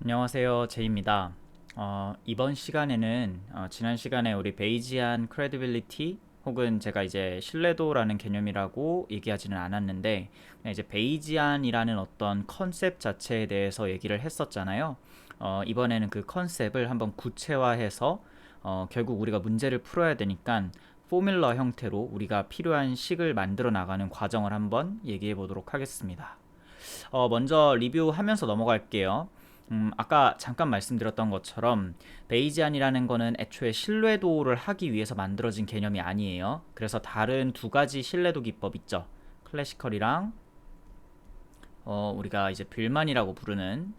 안녕하세요. 제이입니다. 이번 시간에는 지난 시간에 우리 베이지안 credibility 혹은 제가 이제 신뢰도라는 개념이라고 얘기하지는 않았는데 그냥 이제 베이지안이라는 어떤 컨셉 자체에 대해서 얘기를 했었잖아요. 이번에는 그 컨셉을 한번 구체화해서 결국 우리가 문제를 풀어야 되니까 포뮬러 형태로 우리가 필요한 식을 만들어 나가는 과정을 한번 얘기해 보도록 하겠습니다. 먼저 리뷰하면서 넘어갈게요. 아까 잠깐 말씀드렸던 것처럼 베이지안이라는 거는 애초에 신뢰도를 하기 위해서 만들어진 개념이 아니에요. 그래서 다른 두 가지 신뢰도 기법 있죠. 클래시컬이랑 우리가 이제 빌만이라고 부르는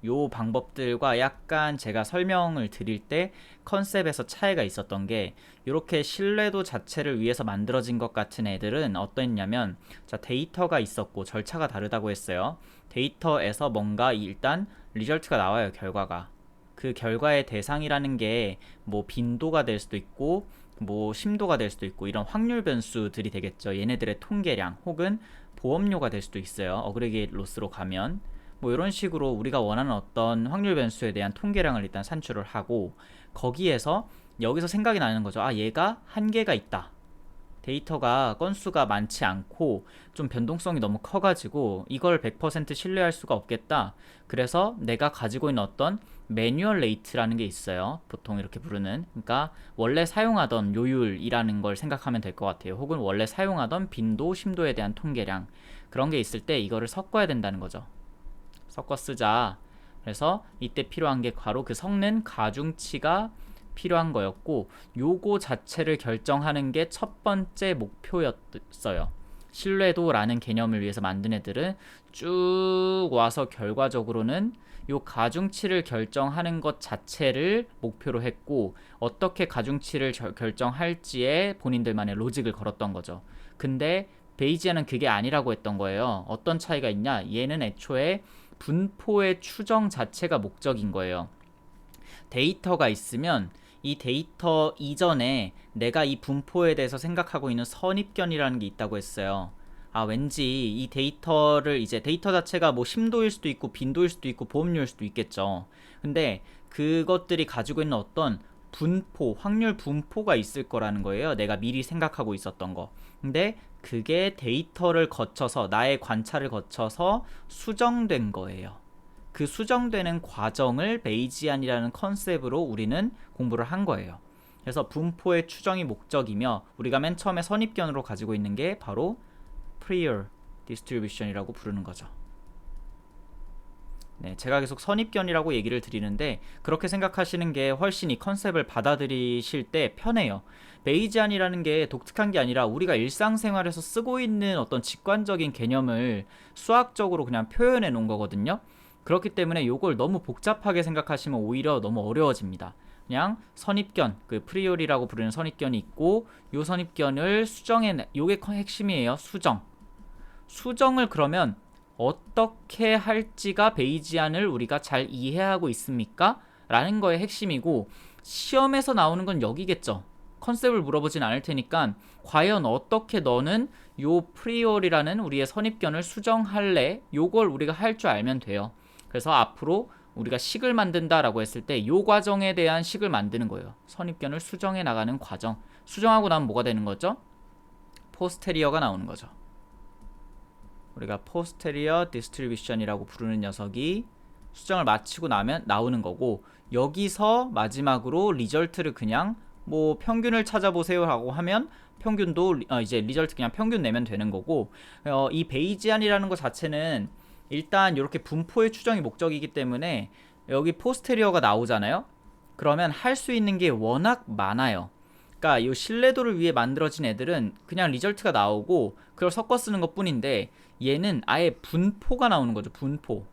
요 방법들과 약간 제가 설명을 드릴 때 컨셉에서 차이가 있었던 게 이렇게 신뢰도 자체를 위해서 만들어진 것 같은 애들은 어떠했냐면 자 데이터가 있었고 절차가 다르다고 했어요. 데이터에서 뭔가 일단 리절트가 나와요. 결과가 그 결과의 대상이라는 게 뭐 빈도가 될 수도 있고 뭐 심도가 될 수도 있고 이런 확률 변수들이 되겠죠. 얘네들의 통계량 혹은 보험료가 될 수도 있어요. 어그리게이트 로스로 가면 뭐 이런 식으로 우리가 원하는 어떤 확률 변수에 대한 통계량을 일단 산출을 하고 거기에서 여기서 생각이 나는 거죠. 아, 얘가 한계가 있다. 데이터가 건수가 많지 않고 좀 변동성이 너무 커가지고 이걸 100% 신뢰할 수가 없겠다. 그래서 내가 가지고 있는 어떤 매뉴얼 레이트라는 게 있어요. 보통 이렇게 부르는. 그러니까 원래 사용하던 요율이라는 걸 생각하면 될 것 같아요. 혹은 원래 사용하던 빈도, 심도에 대한 통계량. 그런 게 있을 때 이거를 섞어야 된다는 거죠. 섞어 쓰자. 그래서 이때 필요한 게 바로 그 섞는 가중치가 필요한 거였고 요거 자체를 결정하는 게 첫 번째 목표였어요. 신뢰도라는 개념을 위해서 만든 애들은 쭉 와서 결과적으로는 요 가중치를 결정하는 것 자체를 목표로 했고 어떻게 가중치를 결정할지에 본인들만의 로직을 걸었던 거죠. 근데 베이지안은 그게 아니라고 했던 거예요. 어떤 차이가 있냐? 얘는 애초에 분포의 추정 자체가 목적인 거예요. 데이터가 있으면 이 데이터 이전에 내가 이 분포에 대해서 생각하고 있는 선입견이라는 게 있다고 했어요. 아, 왠지 이 데이터를 이제 데이터 자체가 뭐 심도일 수도 있고 빈도일 수도 있고 보험료일 수도 있겠죠. 근데 그것들이 가지고 있는 어떤 분포, 확률 분포가 있을 거라는 거예요. 내가 미리 생각하고 있었던 거. 근데 그게 데이터를 거쳐서 나의 관찰을 거쳐서 수정된 거예요. 그 수정되는 과정을 베이지안이라는 컨셉으로 우리는 공부를 한 거예요. 그래서 분포의 추정이 목적이며 우리가 맨 처음에 선입견으로 가지고 있는 게 바로 prior distribution이라고 부르는 거죠. 네, 제가 계속 선입견이라고 얘기를 드리는데 그렇게 생각하시는 게 훨씬 이 컨셉을 받아들이실 때 편해요. 베이지안이라는 게 독특한 게 아니라 우리가 일상생활에서 쓰고 있는 어떤 직관적인 개념을 수학적으로 그냥 표현해 놓은 거거든요. 그렇기 때문에 이걸 너무 복잡하게 생각하시면 오히려 너무 어려워집니다. 그냥 선입견, 그 프리오리라고 부르는 선입견이 있고 요 선입견을 수정해 요게 핵심이에요. 수정을 그러면 어떻게 할지가 베이지안을 우리가 잘 이해하고 있습니까? 라는 거의 핵심이고 시험에서 나오는 건 여기겠죠. 컨셉을 물어보진 않을 테니까 과연 어떻게 너는 요 프리올이라는 우리의 선입견을 수정할래? 요걸 우리가 할 줄 알면 돼요. 그래서 앞으로 우리가 식을 만든다라고 했을 때 요 과정에 대한 식을 만드는 거예요. 선입견을 수정해 나가는 과정. 수정하고 나면 뭐가 되는 거죠? 포스테리어가 나오는 거죠. 우리가 포스테리어 디스트리뷰션이라고 부르는 녀석이 수정을 마치고 나면 나오는 거고 여기서 마지막으로 리절트를 그냥 뭐 평균을 찾아보세요 라고 하면 평균도 이제 리절트 그냥 평균 내면 되는 거고 이 베이지안이라는 것 자체는 일단 이렇게 분포의 추정이 목적이기 때문에 여기 포스테리어가 나오잖아요. 그러면 할 수 있는 게 워낙 많아요. 그러니까 이 신뢰도를 위해 만들어진 애들은 그냥 리절트가 나오고 그걸 섞어 쓰는 것 뿐인데 얘는 아예 분포가 나오는 거죠. 분포.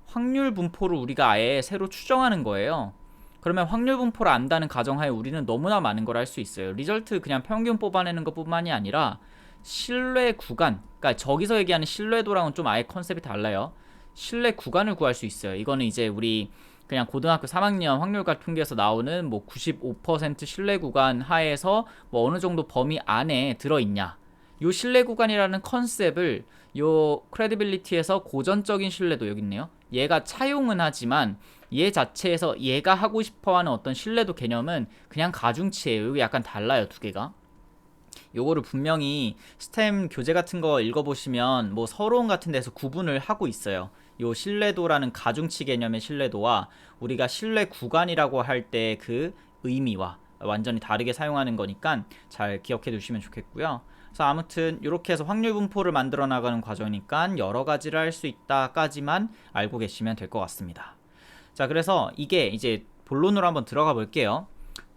확률 분포를 우리가 아예 새로 추정하는 거예요. 그러면 확률 분포를 안다는 가정하에 우리는 너무나 많은 걸 할 수 있어요. 리절트 그냥 평균 뽑아내는 것 뿐만이 아니라 신뢰 구간, 그러니까 저기서 얘기하는 신뢰도랑은 좀 아예 컨셉이 달라요. 신뢰 구간을 구할 수 있어요. 이거는 이제 우리 그냥 고등학교 3학년 확률과 통계에서 나오는 뭐 95% 신뢰 구간 하에서 뭐 어느 정도 범위 안에 들어있냐. 요 신뢰 구간이라는 컨셉을 요 크레디빌리티에서 고전적인 신뢰도 여기 있네요. 얘가 차용은 하지만 얘 자체에서 얘가 하고 싶어하는 어떤 신뢰도 개념은 그냥 가중치예요. 여기 약간 달라요, 두 개가. 요거를 분명히 스템 교재 같은 거 읽어보시면 뭐 서론 같은 데서 구분을 하고 있어요. 요 신뢰도라는 가중치 개념의 신뢰도와 우리가 신뢰 구간이라고 할 때 그 의미와 완전히 다르게 사용하는 거니까 잘 기억해 두시면 좋겠고요. 그래서 아무튼 이렇게 해서 확률 분포를 만들어 나가는 과정이니까 여러 가지를 할 수 있다까지만 알고 계시면 될 것 같습니다. 자, 그래서 이게 이제 본론으로 한번 들어가 볼게요.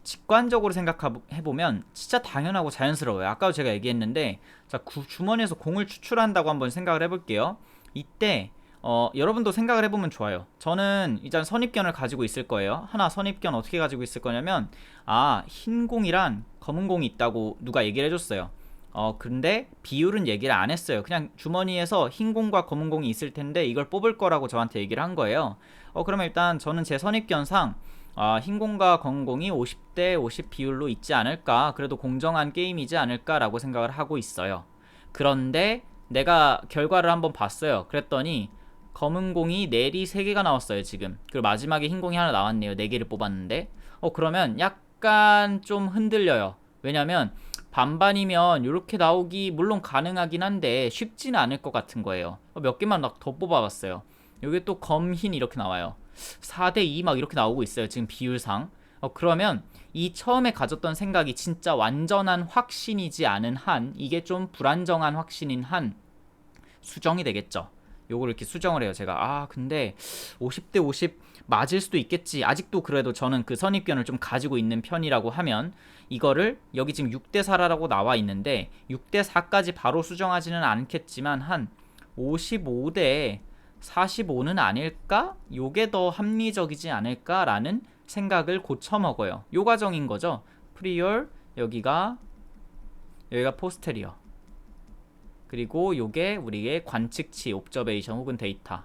직관적으로 생각해보면 진짜 당연하고 자연스러워요. 아까도 제가 얘기했는데, 자, 주머니에서 공을 추출한다고 한번 생각을 해볼게요. 이때 여러분도 생각을 해보면 좋아요. 저는 일단 선입견을 가지고 있을 거예요. 하나 선입견 어떻게 가지고 있을 거냐면, 흰 공이랑 검은 공이 있다고 누가 얘기를 해줬어요. 근데 비율은 얘기를 안 했어요. 그냥 주머니에서 흰 공과 검은 공이 있을 텐데 이걸 뽑을 거라고 저한테 얘기를 한 거예요. 그러면 일단 저는 제 선입견상 흰 공과 검은 공이 50대 50 비율로 있지 않을까, 그래도 공정한 게임이지 않을까라고 생각을 하고 있어요. 그런데 내가 결과를 한번 봤어요. 그랬더니 검은 공이 넬이 3개가 나왔어요 지금. 그리고 마지막에 흰 공이 하나 나왔네요. 4개를 뽑았는데 그러면 약간 좀 흔들려요. 왜냐면 반반이면 이렇게 나오기 물론 가능하긴 한데 쉽지는 않을 것 같은 거예요. 몇 개만 더 뽑아봤어요. 여기 또 검, 흰 이렇게 나와요. 4대2 막 이렇게 나오고 있어요 지금 비율상. 그러면 이 처음에 가졌던 생각이 진짜 완전한 확신이지 않은 한, 이게 좀 불안정한 확신인 한 수정이 되겠죠. 요거를 이렇게 수정을 해요 제가. 근데 50대 50 맞을 수도 있겠지. 아직도 그래도 저는 그 선입견을 좀 가지고 있는 편이라고 하면, 이거를 여기 지금 6대 4라고 나와 있는데 6대 4까지 바로 수정하지는 않겠지만 한 55대 45는 아닐까? 요게 더 합리적이지 않을까라는 생각을 고쳐먹어요. 요 과정인 거죠. 프리얼, 여기가 포스테리어, 그리고 요게 우리의 관측치, 옵저베이션 혹은 데이터,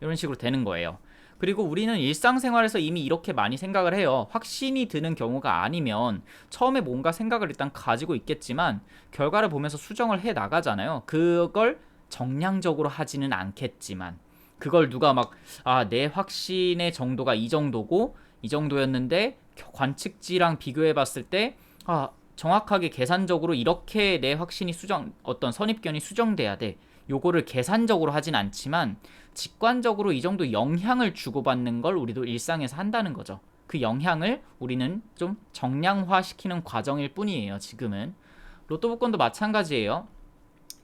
이런 식으로 되는 거예요. 그리고 우리는 일상생활에서 이미 이렇게 많이 생각을 해요. 확신이 드는 경우가 아니면 처음에 뭔가 생각을 일단 가지고 있겠지만 결과를 보면서 수정을 해 나가잖아요. 그걸 정량적으로 하지는 않겠지만, 그걸 누가 막 내 확신의 정도가 이 정도고 이 정도였는데 관측지랑 비교해 봤을 때 정확하게 계산적으로 이렇게 내 확신이 어떤 선입견이 수정돼야 돼, 요거를 계산적으로 하진 않지만 직관적으로 이 정도 영향을 주고받는 걸 우리도 일상에서 한다는 거죠. 그 영향을 우리는 좀 정량화시키는 과정일 뿐이에요. 지금은 로또 복권도 마찬가지예요.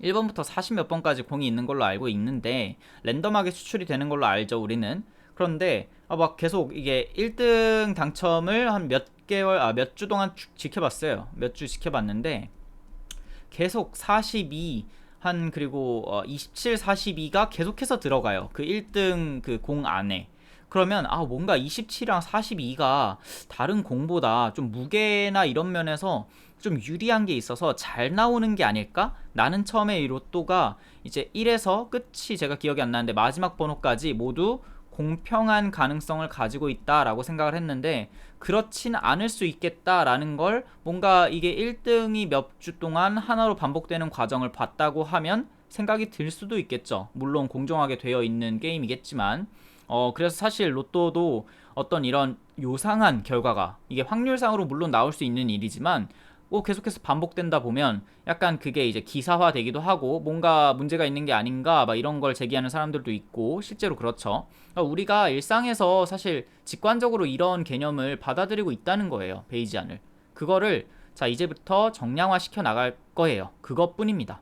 1번부터 40 몇 번까지 공이 있는 걸로 알고 있는데 랜덤하게 추출이 되는 걸로 알죠 우리는. 그런데 막 계속 이게 1등 당첨을 한 몇 주 동안 지켜봤어요. 몇 주 지켜봤는데 계속 42 그리고 27, 42가 계속해서 들어가요. 그 1등 그 공 안에. 그러면 뭔가 27이랑 42가 다른 공보다 좀 무게나 이런 면에서 좀 유리한 게 있어서 잘 나오는 게 아닐까? 나는 처음에 이 로또가 이제 1에서 끝이 제가 기억이 안 나는데 마지막 번호까지 모두 공평한 가능성을 가지고 있다라고 생각을 했는데 그렇진 않을 수 있겠다라는 걸, 뭔가 이게 1등이 몇 주 동안 하나로 반복되는 과정을 봤다고 하면 생각이 들 수도 있겠죠. 물론 공정하게 되어 있는 게임이겠지만 그래서 사실 로또도 어떤 이런 요상한 결과가 이게 확률상으로 물론 나올 수 있는 일이지만 계속해서 반복된다 보면 약간 그게 이제 기사화 되기도 하고 뭔가 문제가 있는 게 아닌가 막 이런 걸 제기하는 사람들도 있고 실제로 그렇죠. 그러니까 우리가 일상에서 사실 직관적으로 이런 개념을 받아들이고 있다는 거예요. 베이지안을. 그거를 자 이제부터 정량화 시켜 나갈 거예요. 그것뿐입니다.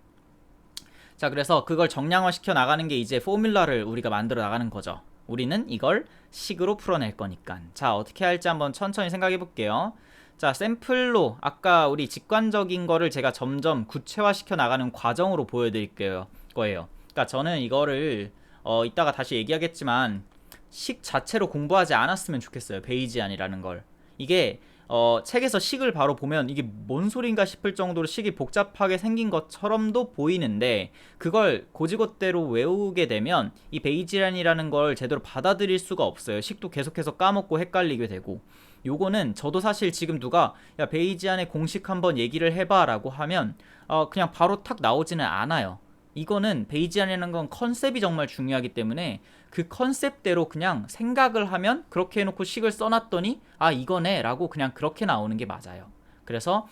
자, 그래서 그걸 정량화 시켜 나가는 게 이제 포뮬러를 우리가 만들어 나가는 거죠. 우리는 이걸 식으로 풀어낼 거니까. 자, 어떻게 할지 한번 천천히 생각해 볼게요. 자, 샘플로 아까 우리 직관적인 거를 제가 점점 구체화 시켜 나가는 과정으로 보여드릴 거예요. 그러니까 저는 이거를 이따가 다시 얘기하겠지만 식 자체로 공부하지 않았으면 좋겠어요. 베이지안이라는 걸. 이게 책에서 식을 바로 보면 이게 뭔 소린가 싶을 정도로 식이 복잡하게 생긴 것처럼도 보이는데, 그걸 고지고대로 외우게 되면 이 베이지안이라는 걸 제대로 받아들일 수가 없어요. 식도 계속해서 까먹고 헷갈리게 되고. 요거는 저도 사실 지금 누가 야 베이지안의 공식 한번 얘기를 해봐 라고 하면 그냥 바로 탁 나오지는 않아요. 이거는 베이지안이라는 건 컨셉이 정말 중요하기 때문에 그 컨셉대로 그냥 생각을 하면 그렇게 해놓고 식을 써놨더니 아 이거네 라고 그냥 그렇게 나오는 게 맞아요. 그래서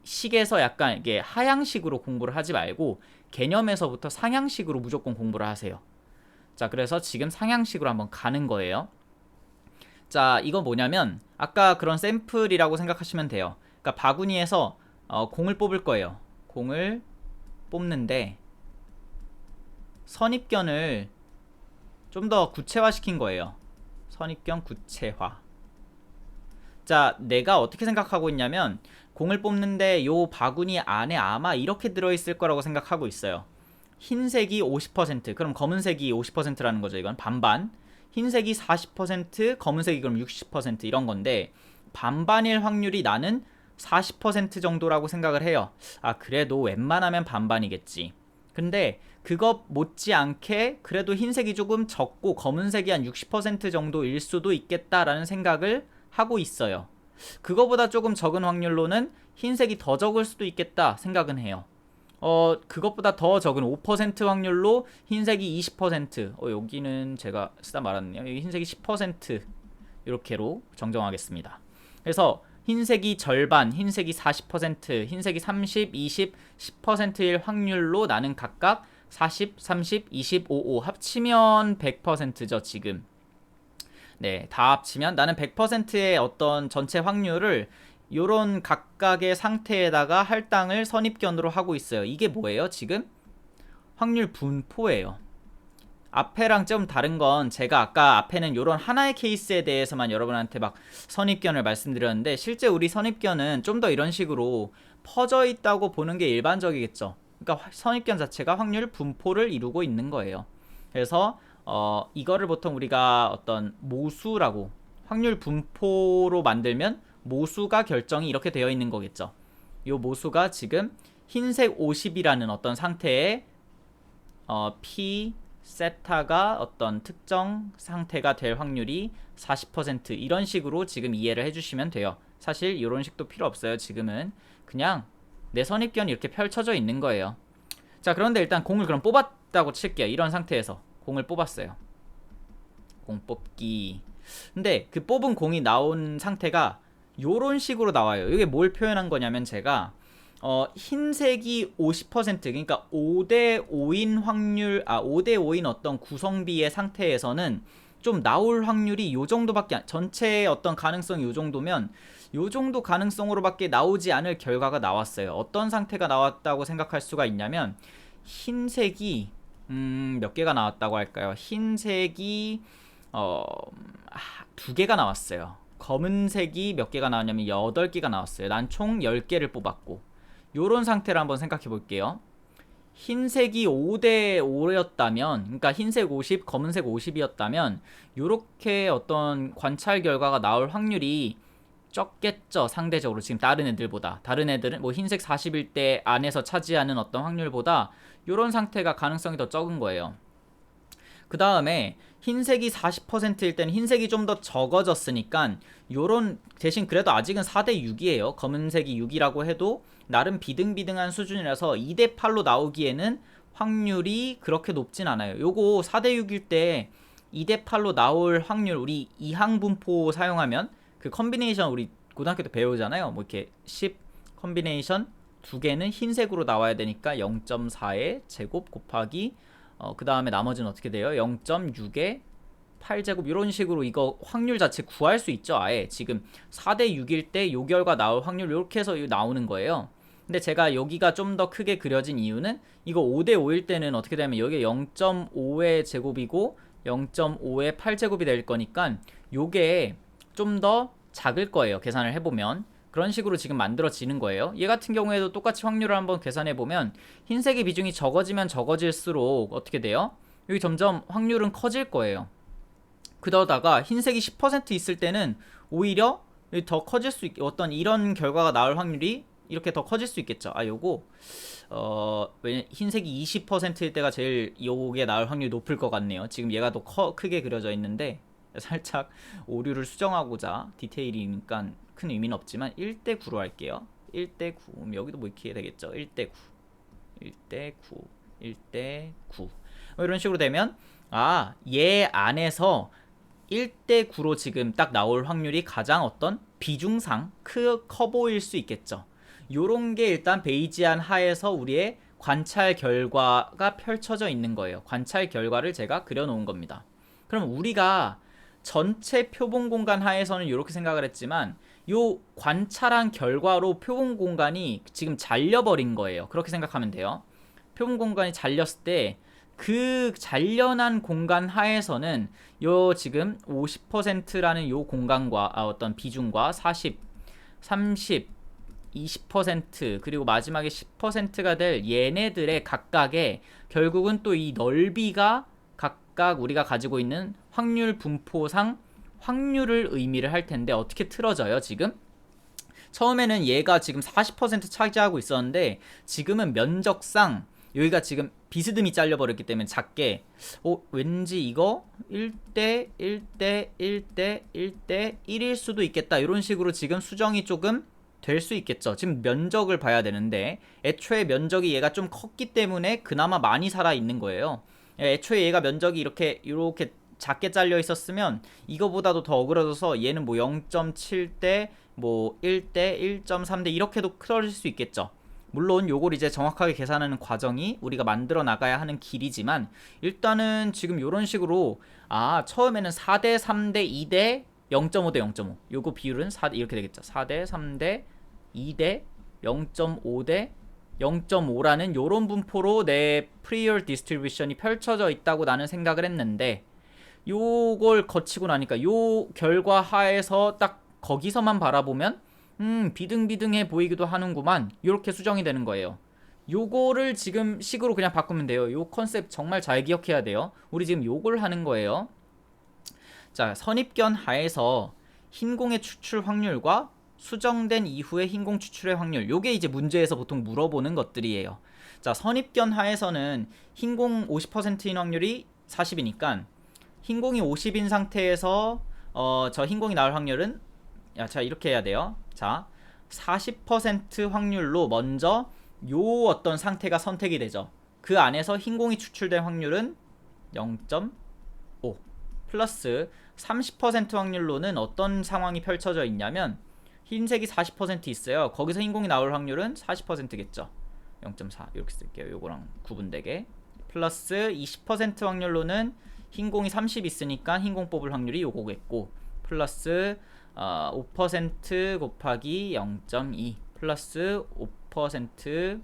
식에서 약간 이게 하향식으로 공부를 하지 말고 개념에서부터 상향식으로 무조건 공부를 하세요. 자, 그래서 지금 상향식으로 한번 가는 거예요. 자, 이거 뭐냐면 아까 그런 샘플이라고 생각하시면 돼요. 그러니까 바구니에서 공을 뽑을 거예요. 공을 뽑는데 선입견을 좀 더 구체화시킨 거예요. 선입견 구체화. 자, 내가 어떻게 생각하고 있냐면 공을 뽑는데 요 바구니 안에 아마 이렇게 들어있을 거라고 생각하고 있어요. 흰색이 50%, 그럼 검은색이 50%라는 거죠. 이건 반반. 흰색이 40%, 검은색이 그럼 60% 이런 건데 반반일 확률이 나는 40% 정도라고 생각을 해요. 아, 그래도 웬만하면 반반이겠지. 근데 그것 못지않게 그래도 흰색이 조금 적고 검은색이 한 60% 정도일 수도 있겠다라는 생각을 하고 있어요. 그거보다 조금 적은 확률로는 흰색이 더 적을 수도 있겠다 생각은 해요. 그것보다 더 적은 5% 확률로 흰색이 20%, 여기는 제가 쓰다 말았네요. 여기 흰색이 10% 이렇게로 정정하겠습니다. 그래서 흰색이 절반, 흰색이 40%, 흰색이 30, 20, 10%일 확률로 나는 각각 40, 30, 20, 55 합치면 100%죠 지금. 네, 다 합치면 나는 100%의 어떤 전체 확률을 요런 각각의 상태에다가 할당을 선입견으로 하고 있어요. 이게 뭐예요 지금? 확률 분포예요. 앞에랑 좀 다른 건 제가 아까 앞에는 요런 하나의 케이스에 대해서만 여러분한테 막 선입견을 말씀드렸는데 실제 우리 선입견은 좀 더 이런 식으로 퍼져 있다고 보는 게 일반적이겠죠. 그러니까 선입견 자체가 확률 분포를 이루고 있는 거예요. 그래서 이거를 보통 우리가 어떤 모수라고 확률 분포로 만들면 모수가 결정이 이렇게 되어 있는 거겠죠. 요 모수가 지금 흰색 50이라는 어떤 상태에 P 세타가 어떤 특정 상태가 될 확률이 40% 이런 식으로 지금 이해를 해주시면 돼요. 사실 이런 식도 필요 없어요. 지금은 그냥 내 선입견이 이렇게 펼쳐져 있는 거예요. 자, 그런데 일단 공을 그럼 뽑았다고 칠게요. 이런 상태에서 공을 뽑았어요. 공 뽑기. 근데 그 뽑은 공이 나온 상태가 요런 식으로 나와요. 이게 뭘 표현한 거냐면 제가 흰색이 50% 그러니까 5대 5인 확률 5대 5인 어떤 구성비의 상태에서는 좀 나올 확률이 요 정도밖에 전체의 어떤 가능성이 요 정도면 요 정도 가능성으로밖에 나오지 않을 결과가 나왔어요. 어떤 상태가 나왔다고 생각할 수가 있냐면 흰색이 몇 개가 나왔다고 할까요? 흰색이 2개가 나왔어요. 검은색이 몇 개가 나왔냐면 8개가 나왔어요. 난 총 10개를 뽑았고 요런 상태를 한번 생각해 볼게요. 흰색이 5대 5였다면 그러니까 흰색 50, 검은색 50이었다면 요렇게 어떤 관찰 결과가 나올 확률이 적겠죠. 상대적으로 지금 다른 애들보다. 다른 애들은 뭐 흰색 40일 때 안에서 차지하는 어떤 확률보다 요런 상태가 가능성이 더 적은 거예요. 그 다음에 흰색이 40%일 때는 흰색이 좀 더 적어졌으니까 요런 대신 그래도 아직은 4대 6이에요. 검은색이 6이라고 해도 나름 비등비등한 수준이라서 2대 8로 나오기에는 확률이 그렇게 높진 않아요. 요거 4대 6일 때 2대 8로 나올 확률 우리 이항분포 사용하면 그 컨비네이션 우리 고등학교 때 배우잖아요. 뭐 이렇게 10 컨비네이션 2개는 흰색으로 나와야 되니까 0.4의 제곱 곱하기 그 다음에 나머지는 어떻게 돼요? 0.6의 8제곱 이런 식으로 이거 확률 자체 구할 수 있죠. 아예 지금 4대 6일 때 요 결과 나올 확률 이렇게 해서 나오는 거예요. 근데 제가 여기가 좀 더 크게 그려진 이유는 이거 5대 5일 때는 어떻게 되면 여기 0.5의 제곱이고 0.5의 8제곱이 될 거니까 요게 좀 더 작을 거예요. 계산을 해보면 그런 식으로 지금 만들어지는 거예요. 얘 같은 경우에도 똑같이 확률을 한번 계산해보면 흰색의 비중이 적어지면 적어질수록 어떻게 돼요? 여기 점점 확률은 커질 거예요. 그러다가 흰색이 10% 있을 때는 오히려 더 커질 수 어떤 이런 결과가 나올 확률이 이렇게 더 커질 수 있겠죠. 요거 왜냐 흰색이 20%일 때가 제일 요게 나올 확률이 높을 것 같네요. 지금 얘가 더 크게 그려져 있는데 살짝 오류를 수정하고자 디테일이니까 큰 의미는 없지만 1대 9로 할게요. 1대 9. 그럼 여기도 뭐 이렇게 되겠죠. 1대 9. 1대 9. 1대 9. 이런 식으로 되면 얘 안에서 1대 9로 지금 딱 나올 확률이 가장 어떤 비중상 커 보일 수 있겠죠. 요런 게 일단 베이지안 하에서 우리의 관찰 결과가 펼쳐져 있는 거예요. 관찰 결과를 제가 그려놓은 겁니다. 그럼 우리가 전체 표본 공간 하에서는 이렇게 생각을 했지만 요 관찰한 결과로 표본 공간이 지금 잘려버린 거예요. 그렇게 생각하면 돼요. 표본 공간이 잘렸을 때 그 잘려난 공간 하에서는 요 지금 50%라는 요 공간과 어떤 비중과 40, 30, 20% 그리고 마지막에 10%가 될 얘네들의 각각의 결국은 또 이 넓이가 각각 우리가 가지고 있는 확률 분포상 확률을 의미를 할 텐데 어떻게 틀어져요 지금? 처음에는 얘가 지금 40% 차지하고 있었는데 지금은 면적상 여기가 지금 비스듬히 잘려버렸기 때문에 작게 왠지 이거 1대 1대 1대 1대 1일 수도 있겠다 이런 식으로 지금 수정이 조금 될 수 있겠죠. 지금 면적을 봐야 되는데 애초에 면적이 얘가 좀 컸기 때문에 그나마 많이 살아 있는 거예요. 애초에 얘가 면적이 이렇게 작게 잘려 있었으면 이거보다도 더 어그러져서 얘는 뭐 0.7대 뭐 1대 1.3대 이렇게도 클어질 수 있겠죠. 물론 요걸 이제 정확하게 계산하는 과정이 우리가 만들어 나가야 하는 길이지만 일단은 지금 요런 식으로 처음에는 4대 3대 2대 0.5대 0.5 요거 비율은 4대 이렇게 되겠죠. 4대 3대 2대 0.5대 0.5라는 요런 분포로 내 프리얼 디스트리뷰션이 펼쳐져 있다고 나는 생각을 했는데 요걸 거치고 나니까 요 결과 하에서 딱 거기서만 바라보면 비등비등해 보이기도 하는구만 요렇게 수정이 되는 거예요. 요거를 지금 식으로 그냥 바꾸면 돼요. 요 컨셉 정말 잘 기억해야 돼요. 우리 지금 요걸 하는 거예요. 자, 선입견 하에서 흰공의 추출 확률과 수정된 이후의 흰공 추출의 확률 요게 이제 문제에서 보통 물어보는 것들이에요. 자, 선입견 하에서는 흰공 50%인 확률이 40이니까 흰공이 50인 상태에서 저 흰공이 나올 확률은 자 이렇게 해야 돼요. 자 40% 확률로 먼저 요 어떤 상태가 선택이 되죠. 그 안에서 흰공이 추출된 확률은 0.5 플러스 30% 확률로는 어떤 상황이 펼쳐져 있냐면 흰색이 40% 있어요. 거기서 흰공이 나올 확률은 40%겠죠. 0.4 이렇게 쓸게요. 요거랑 구분되게 플러스 20% 확률로는 흰공이 30 있으니까 흰공 뽑을 확률이 요거겠고 플러스 5% 곱하기 0.2 플러스 5%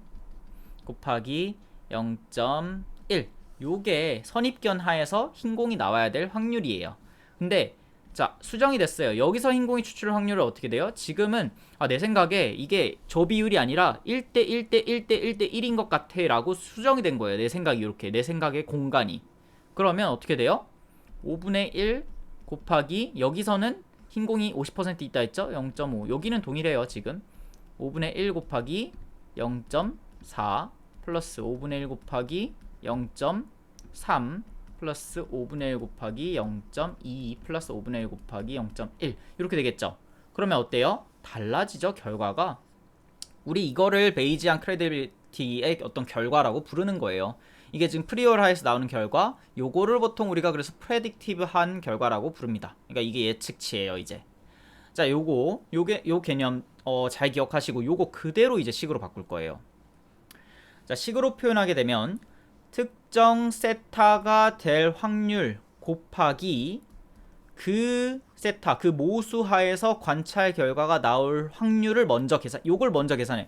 곱하기 0.1 요게 선입견 하에서 흰공이 나와야 될 확률이에요. 근데 자 수정이 됐어요. 여기서 흰공이 추출 확률은 어떻게 돼요? 지금은 내 생각에 이게 저 비율이 아니라 1대 1대 1대 1대 1인 것 같아 라고 수정이 된 거예요. 내 생각이 이렇게 내 생각의 공간이 그러면 어떻게 돼요? 5분의 1 곱하기 여기서는 흰공이 50% 있다 했죠? 0.5 여기는 동일해요. 지금 5분의 1 곱하기 0.4 플러스 5분의 1 곱하기 0.3 플러스 5분의 1 곱하기 0.2 플러스 5분의 1 곱하기 0.1 이렇게 되겠죠? 그러면 어때요? 달라지죠 결과가. 우리 이거를 베이지안 크레디빌리티의 어떤 결과라고 부르는 거예요. 이게 지금 프리얼하에서 나오는 결과 요거를 보통 우리가 그래서 프레딕티브한 결과라고 부릅니다. 그러니까 이게 예측치예요 이제. 자 요 개념 잘 기억하시고 요거 그대로 이제 식으로 바꿀 거예요. 자 식으로 표현하게 되면 특정 세타가 될 확률 곱하기 그 세타 그 모수 하에서 관찰 결과가 나올 확률을 먼저 요걸 먼저 계산해.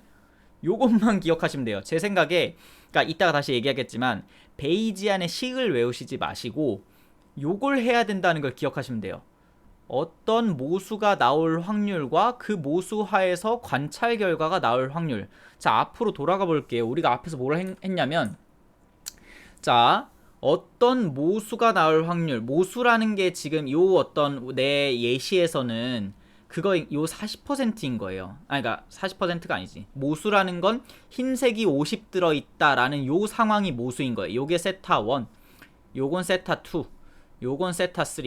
요것만 기억하시면 돼요. 제 생각에 그러니까 이따가 다시 얘기하겠지만 베이지안의 식을 외우시지 마시고 요걸 해야 된다는 걸 기억하시면 돼요. 어떤 모수가 나올 확률과 그 모수 하에서 관찰 결과가 나올 확률. 자 앞으로 돌아가 볼게요. 우리가 앞에서 뭘 했냐면 자 어떤 모수가 나올 확률 모수라는 게 지금 요 어떤 내 예시에서는 그거 요 40%인 거예요. 그러니까 40%가 아니지. 모수라는 건 흰색이 50 들어있다라는 요 상황이 모수인 거예요. 요게 세타 1, 요건 세타 2, 요건 세타 3.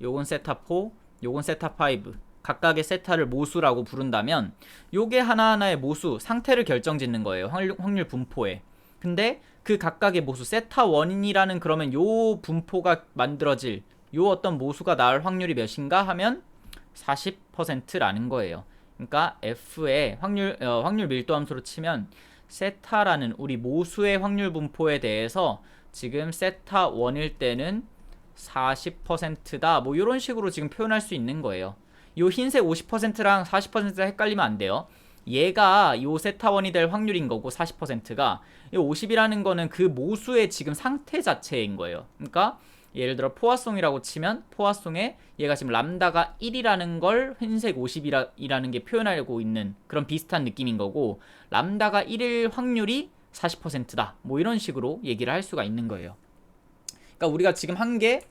요건 세타 4, 요건 세타 5 각각의 세타를 모수라고 부른다면 요게 하나하나의 모수 상태를 결정짓는 거예요. 확률 분포에. 근데 그 각각의 모수 세타 원인이라는 그러면 요 분포가 만들어질 요 어떤 모수가 나올 확률이 몇인가 하면 40%라는 거예요. 그러니까 F의 확률 밀도 함수로 치면 세타라는 우리 모수의 확률 분포에 대해서 지금 세타 1일 때는 40%다. 뭐 이런 식으로 지금 표현할 수 있는 거예요. 요 흰색 50%랑 40%가 헷갈리면 안 돼요. 얘가 요 세타1이 될 확률인 거고 40%가 이 50이라는 거는 그 모수의 지금 상태 자체인 거예요. 그러니까 예를 들어 포화송이라고 치면 포화송에 얘가 지금 람다가 1이라는 걸 흰색 50이라는 게 표현하고 있는 그런 비슷한 느낌인 거고 람다가 1일 확률이 40%다. 뭐 이런 식으로 얘기를 할 수가 있는 거예요. 그러니까 우리가 지금 한 게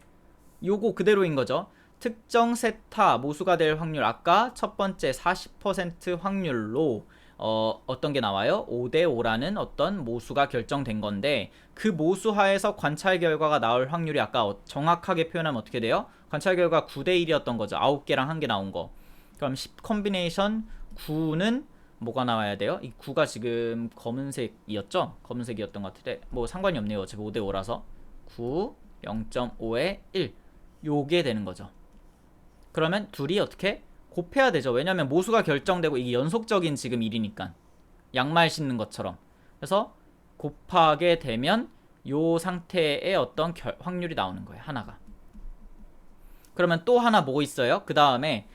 요거 그대로인 거죠. 특정 세타 모수가 될 확률 아까 첫 번째 40% 확률로 어떤 게 나와요? 5대5라는 어떤 모수가 결정된 건데 그 모수 하에서 관찰 결과가 나올 확률이 아까 정확하게 표현하면 어떻게 돼요? 관찰 결과 9대1이었던 거죠. 9개랑 1개 나온 거. 그럼 10 컨비네이션 9는 뭐가 나와야 돼요? 이 9가 지금 검은색이었죠? 검은색이었던 것 같은데 뭐 상관이 없네요. 어차피 5대5라서 9, 0.5에 1 요게 되는 거죠. 그러면 둘이 어떻게 곱해야 되죠. 왜냐면 모수가 결정되고 이게 연속적인 지금 일이니까 양말 신는 것처럼. 그래서 곱하게 되면 요 상태의 어떤 확률이 나오는 거예요. 하나가. 그러면 또 하나 뭐 있어요? 그 다음에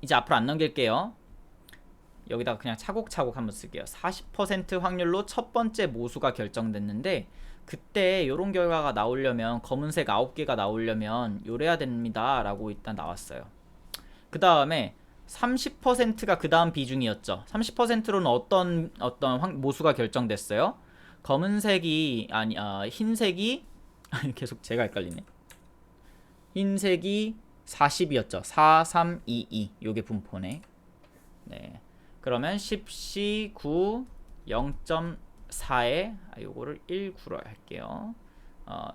이제 앞으로 안 넘길게요. 여기다가 그냥 차곡차곡 한번 쓸게요. 40% 확률로 첫 번째 모수가 결정됐는데 그때 요런 결과가 나오려면 검은색 9개가 나오려면 요래야 됩니다 라고 일단 나왔어요. 그 다음에 30%가 그 다음 비중이었죠. 30%로는 어떤 모수가 결정됐어요. 검은색이 흰색이 계속 제가 헷갈리네. 흰색이 40이었죠. 4, 3, 2, 2 요게 분포네. 네. 그러면 10C 9 0.4에 요거를 1, 9로 할게요.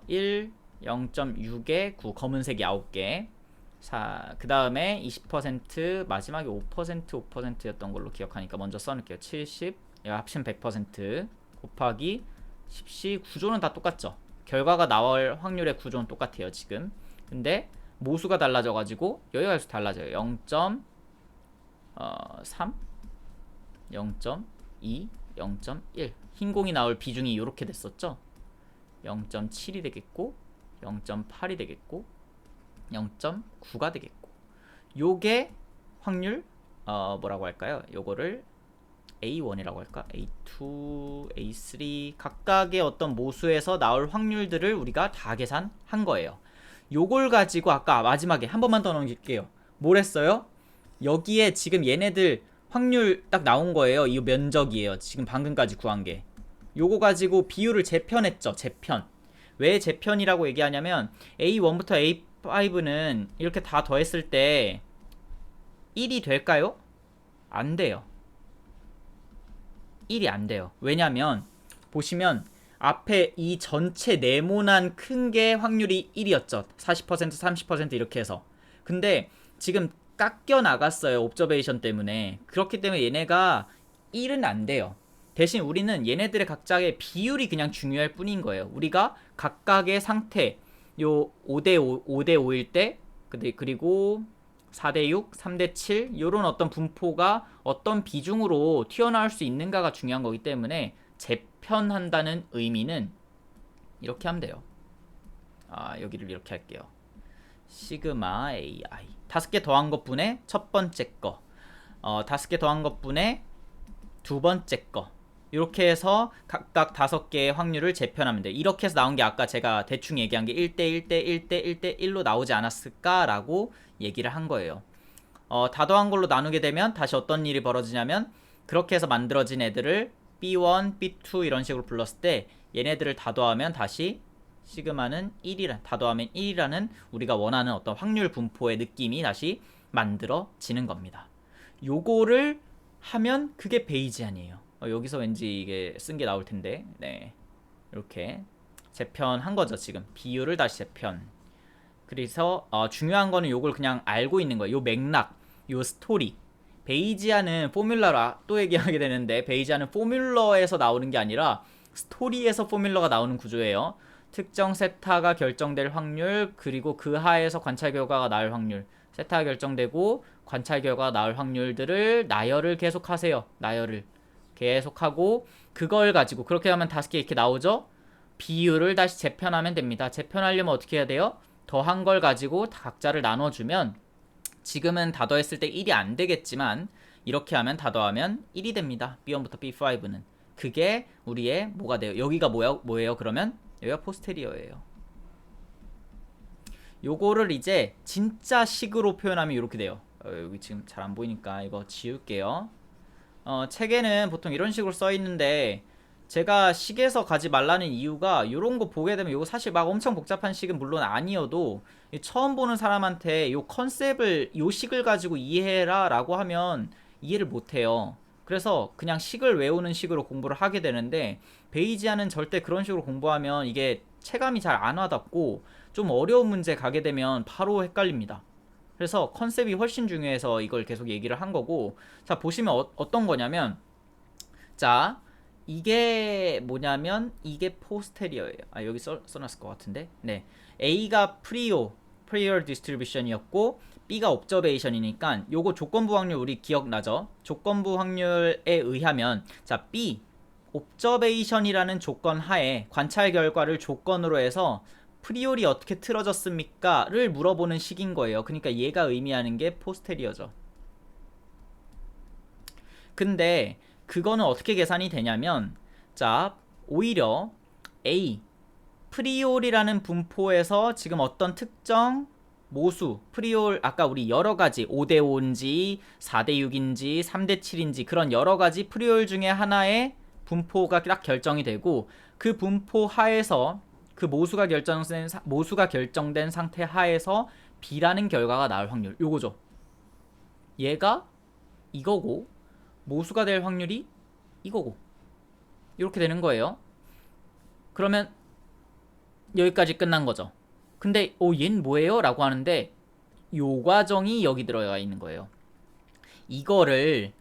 1, 0.6에 9 검은색이 9개. 그 다음에 20% 마지막에 5%였던 걸로 기억하니까 먼저 써놓을게요. 70 합치면 100% 곱하기 10C 구조는 다 똑같죠. 결과가 나올 확률의 구조는 똑같아요 지금. 근데 모수가 달라져가지고 여기가 달라져요. 0.3 0.2 0.1 흰공이 나올 비중이 이렇게 됐었죠. 0.7이 되겠고 0.8이 되겠고 0.9가 되겠고 요게 확률 뭐라고 할까요? 요거를 A1이라고 할까? A2, A3 각각의 어떤 모수에서 나올 확률들을 우리가 다 계산한 거예요. 요걸 가지고 아까 마지막에 한 번만 더 넘길게요. 뭘 했어요? 여기에 지금 얘네들 확률 딱 나온 거예요. 이 면적이에요. 지금 방금까지 구한 게. 요거 가지고 비율을 재편했죠. 재편. 왜 재편이라고 얘기하냐면 A1부터 A5는 이렇게 다 더했을 때 1이 될까요? 안 돼요. 1이 안 돼요. 왜냐면 보시면 앞에 이 전체 네모난 큰 게 확률이 1이었죠. 40%, 30% 이렇게 해서. 근데 지금 깎여 나갔어요. 옵저베이션 때문에. 그렇기 때문에 얘네가 1은 안 돼요. 대신 우리는 얘네들의 각자의 비율이 그냥 중요할 뿐인 거예요. 우리가 각각의 상태 요 5대5, 5대5일 때 그리고 4대6, 3대7 요런 어떤 분포가 어떤 비중으로 튀어나올 수 있는가가 중요한 거기 때문에 재편한다는 의미는 이렇게 하면 돼요. 여기를 이렇게 할게요. 시그마 AI 5개 더한 것분의 첫 번째 거 5개 더한 것분의 두 번째 거 이렇게 해서 각각 5개의 확률을 재편하면 돼요. 이렇게 해서 나온 게 아까 제가 대충 얘기한 게 1대 1대 1대 1대 1로 나오지 않았을까 라고 얘기를 한 거예요. 다 더한 걸로 나누게 되면 다시 어떤 일이 벌어지냐면 그렇게 해서 만들어진 애들을 B1, B2 이런 식으로 불렀을 때 얘네들을 다 더하면 다시 시그마는 1이라 다 더하면 1이라는 우리가 원하는 어떤 확률 분포의 느낌이 다시 만들어지는 겁니다. 요거를 하면 그게 베이지안이에요. 여기서 왠지 이게 쓴 게 나올 텐데, 네, 이렇게 재편한 거죠. 지금 비율을 다시 재편. 그래서 중요한 거는 요걸 그냥 알고 있는 거예요. 요 맥락, 요 스토리. 베이지아는 포뮬러로 또 얘기하게 되는데, 베이지아는 포뮬러에서 나오는 게 아니라 스토리에서 포뮬러가 나오는 구조예요. 특정 세타가 결정될 확률, 그리고 그 하에서 관찰 결과가 나올 확률. 세타가 결정되고 관찰 결과가 나올 확률들을 나열을 계속하세요. 나열을 계속하고, 그걸 가지고 그렇게 하면 5개 이렇게 나오죠. 비율을 다시 재편하면 됩니다. 재편하려면 어떻게 해야 돼요? 더한 걸 가지고 각자를 나눠주면, 지금은 다 더했을 때 1이 안 되겠지만 이렇게 하면 다 더하면 1이 됩니다. B1부터 B5는. 그게 우리의 뭐가 돼요? 여기가 뭐예요? 그러면 여기가 포스테리어예요. 요거를 이제 진짜 식으로 표현하면 이렇게 돼요. 여기 지금 잘 안 보이니까 이거 지울게요. 책에는 보통 이런 식으로 써 있는데, 제가 식에서 가지 말라는 이유가, 요런 거 보게 되면 요거 사실 막 엄청 복잡한 식은 물론 아니어도 처음 보는 사람한테 요 컨셉을, 요 식을 가지고 이해해라 라고 하면 이해를 못해요. 그래서 그냥 식을 외우는 식으로 공부를 하게 되는데, 베이지아는 절대 그런 식으로 공부하면 이게 체감이 잘 안 와닿고 좀 어려운 문제 가게 되면 바로 헷갈립니다. 그래서 컨셉이 훨씬 중요해서 이걸 계속 얘기를 한 거고, 자 보시면 어떤 거냐면, 자 이게 뭐냐면 이게 포스테리어예요. 여기 써놨을 것 같은데, 네, A가 프리어 디스트리뷰션이었고 B가 옵저베이션이니까 요거 조건부 확률 우리 기억나죠? 조건부 확률에 의하면, 자 B 옵저베이션이라는 조건 하에 관찰 결과를 조건으로 해서 프리올이 어떻게 틀어졌습니까? 를 물어보는 식인 거예요. 그러니까 얘가 의미하는 게 포스테리어죠. 근데 그거는 어떻게 계산이 되냐면, 자 오히려 A 프리올이라는 분포에서 지금 어떤 특정 모수 프리올, 아까 우리 여러가지 5대5인지 4대6인지 3대7인지 그런 여러가지 프리올 중에 하나의 분포가 딱 결정이 되고, 그 분포 하에서 그 모수가 결정된 상태 하에서 B라는 결과가 나올 확률, 요거죠. 얘가 이거고 모수가 될 확률이 이거고, 이렇게 되는 거예요. 그러면 여기까지 끝난 거죠. 근데 얘는 뭐예요? 라고 하는데, 요 과정이 여기 들어가 있는 거예요. 이거를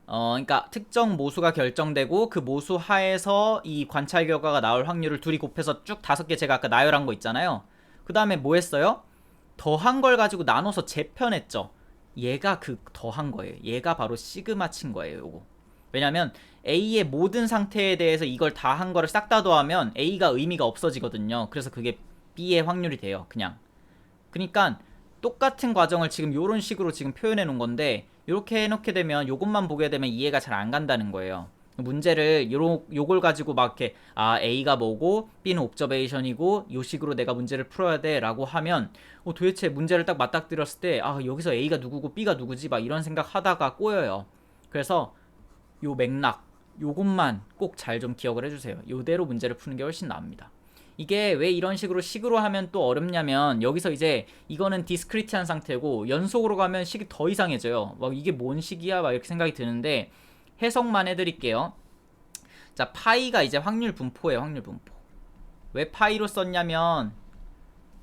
그러니까 특정 모수가 결정되고 그 모수 하에서 이 관찰 결과가 나올 확률을 둘이 곱해서 쭉 5개 제가 아까 나열한 거 있잖아요. 그 다음에 뭐 했어요? 더한 걸 가지고 나눠서 재편했죠. 얘가 그 더한 거예요. 얘가 바로 시그마치인 거예요. 요거. 왜냐면 A의 모든 상태에 대해서 이걸 다 한 거를 싹 다 더하면 A가 의미가 없어지거든요. 그래서 그게 B의 확률이 돼요. 그냥. 그러니까 똑같은 과정을 지금 요런 식으로 지금 표현해 놓은 건데, 요렇게 해놓게 되면 요것만 보게 되면 이해가 잘 안 간다는 거예요. 문제를 요걸 가지고 막 이렇게 A가 뭐고 B는 옵저베이션이고 요 식으로 내가 문제를 풀어야 돼 라고 하면, 도대체 문제를 딱 맞닥뜨렸을 때 여기서 A가 누구고 B가 누구지 막 이런 생각 하다가 꼬여요. 그래서 요 맥락 요것만 꼭 잘 좀 기억을 해주세요. 요대로 문제를 푸는 게 훨씬 나옵니다. 이게 왜 이런 식으로 하면 또 어렵냐면, 여기서 이제 이거는 디스크리티한 상태고 연속으로 가면 식이 더 이상해져요. 막 이게 뭔 식이야 막 이렇게 생각이 드는데, 해석만 해드릴게요. 자 파이가 이제 확률 분포예요. 확률 분포. 왜 파이로 썼냐면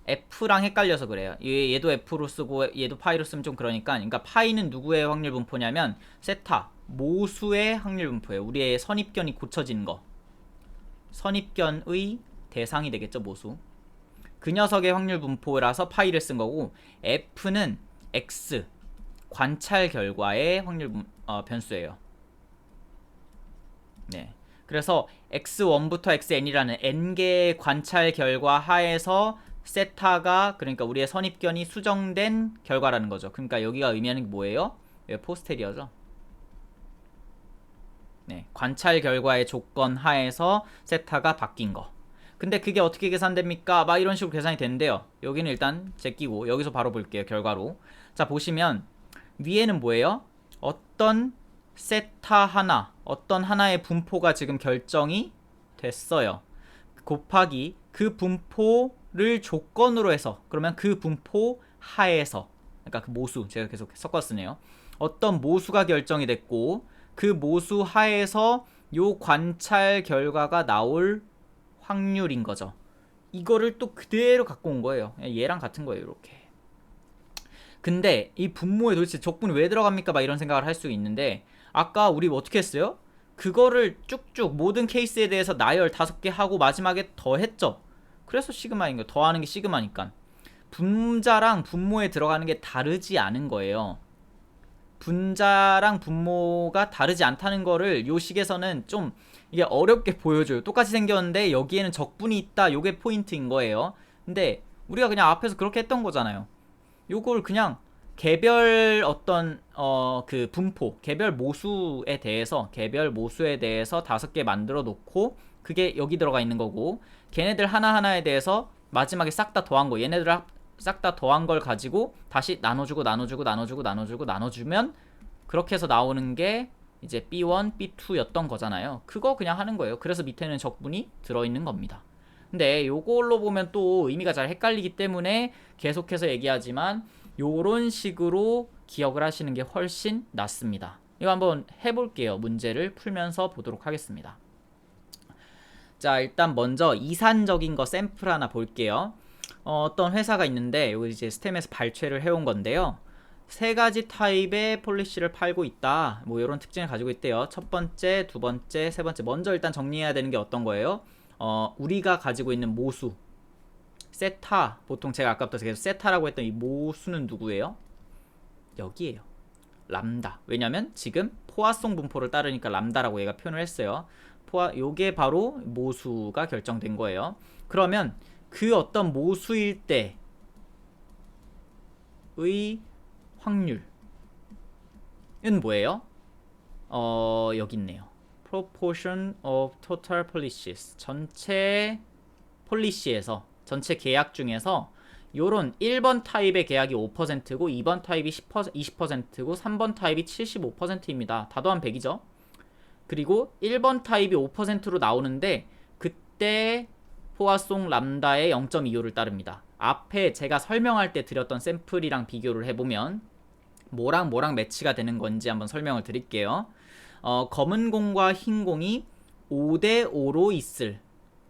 F랑 헷갈려서 그래요. 얘도 F로 쓰고 얘도 파이로 쓰면 좀 그러니까 파이는 누구의 확률 분포냐면 세타 모수의 확률 분포예요. 우리의 선입견이 고쳐진 거, 선입견의 대상이 되겠죠. 모수. 그 녀석의 확률 분포라서 파이를 쓴 거고, F는 X 관찰 결과의 확률 변수예요. 네. 그래서 x1부터 xn이라는 n개의 관찰 결과 하에서 세타가, 그러니까 우리의 선입견이 수정된 결과라는 거죠. 그러니까 여기가 의미하는 게 뭐예요? 포스테리어죠. 네, 관찰 결과의 조건 하에서 세타가 바뀐 거. 근데 그게 어떻게 계산됩니까? 막 이런 식으로 계산이 된대요. 여기는 일단 제끼고 여기서 바로 볼게요. 결과로. 자 보시면 위에는 뭐예요? 어떤 세타 하나, 어떤 하나의 분포가 지금 결정이 됐어요. 곱하기 그 분포를 조건으로 해서, 그러면 그 분포 하에서, 그러니까 그 모수, 제가 계속 섞어 쓰네요. 어떤 모수가 결정이 됐고 그 모수 하에서 요 관찰 결과가 나올 확률인 거죠. 이거를 또 그대로 갖고 온 거예요. 얘랑 같은 거예요. 이렇게. 근데 이 분모에 도대체 적분이 왜 들어갑니까? 막 이런 생각을 할 수 있는데 아까 우리 어떻게 했어요? 그거를 쭉쭉 모든 케이스에 대해서 나열 5개 하고 마지막에 더했죠. 그래서 시그마인 거. 더하는 게 시그마니까. 분자랑 분모에 들어가는 게 다르지 않은 거예요. 분자랑 분모가 다르지 않다는 거를 요 식에서는 좀 이게 어렵게 보여줘요. 똑같이 생겼는데 여기에는 적분이 있다. 요게 포인트인 거예요. 근데 우리가 그냥 앞에서 그렇게 했던 거잖아요. 요걸 그냥 개별 어떤 그 분포, 개별 모수에 대해서 5개 만들어 놓고 그게 여기 들어가 있는 거고 걔네들 하나하나에 대해서 마지막에 싹 다 더한 거, 얘네들 싹 다 더한 걸 가지고 다시 나눠주면 그렇게 해서 나오는 게 이제 B1, B2였던 거잖아요. 그거 그냥 하는 거예요. 그래서 밑에는 적분이 들어있는 겁니다. 근데 요걸로 보면 또 의미가 잘 헷갈리기 때문에 계속해서 얘기하지만 요런 식으로 기억을 하시는 게 훨씬 낫습니다. 이거 한번 해볼게요. 문제를 풀면서 보도록 하겠습니다. 자, 일단 먼저 이산적인 거 샘플 하나 볼게요. 어떤 회사가 있는데 여기 이제 스템에서 발췌를 해온 건데요. 3가지 타입의 폴리시를 팔고 있다. 뭐 이런 특징을 가지고 있대요. 첫 번째, 두 번째, 세 번째. 먼저 일단 정리해야 되는 게 어떤 거예요? 우리가 가지고 있는 모수 세타, 보통 제가 아까부터 계속 세타라고 했던 이 모수는 누구예요? 여기에요. 람다. 왜냐면 지금 포화송 분포를 따르니까 람다라고 얘가 표현을 했어요. 요게 바로 모수가 결정된 거예요. 그러면 그 어떤 모수일 때의 확률은 뭐예요? 여기 있네요. Proportion of total policies. 전체 폴리시에서, 전체 계약 중에서 요런 1번 타입의 계약이 5%고 2번 타입이 20%고 3번 타입이 75%입니다. 다 더하면 100이죠. 그리고 1번 타입이 5%로 나오는데 그때 포화송 람다의 0.25를 따릅니다. 앞에 제가 설명할 때 드렸던 샘플이랑 비교를 해보면 뭐랑 뭐랑 매치가 되는 건지 한번 설명을 드릴게요. 검은 공과 흰 공이 5대5로 있을,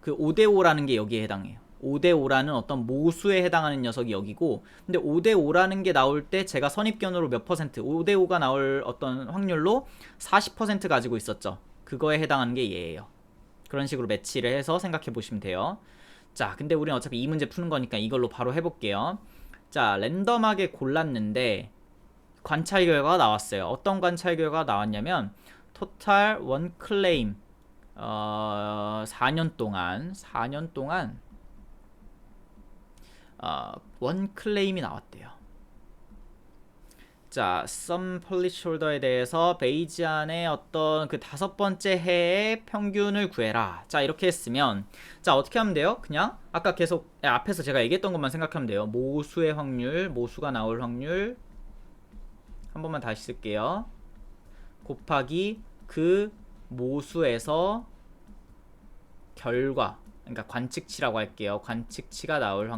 그 5대5라는 게 여기에 해당해요. 5대5라는 어떤 모수에 해당하는 녀석이 여기고, 근데 5대5라는 게 나올 때 제가 선입견으로 몇 퍼센트, 5대5가 나올 어떤 확률로 40% 가지고 있었죠. 그거에 해당하는 게 얘예요. 그런 식으로 매치를 해서 생각해 보시면 돼요. 자, 근데 우리는 어차피 이 문제 푸는 거니까 이걸로 바로 해볼게요. 자, 랜덤하게 골랐는데 관찰 결과가 나왔어요. 어떤 관찰 결과가 나왔냐면 토탈 원 클레임 4년 동안 원 클레임이 나왔대요. 자, some policyholder에 대해서 베이지안의 어떤 그 5번째 해의 평균을 구해라. 자, 이렇게 했으면 자, 어떻게 하면 돼요? 그냥 아까 계속 앞에서 제가 얘기했던 것만 생각하면 돼요. 모수의 확률, 모수가 나올 확률 한 번만 다시 쓸게요. 곱하기 그 모수에서 결과, 그러니까 관측치라고 할게요. 관측치가 나올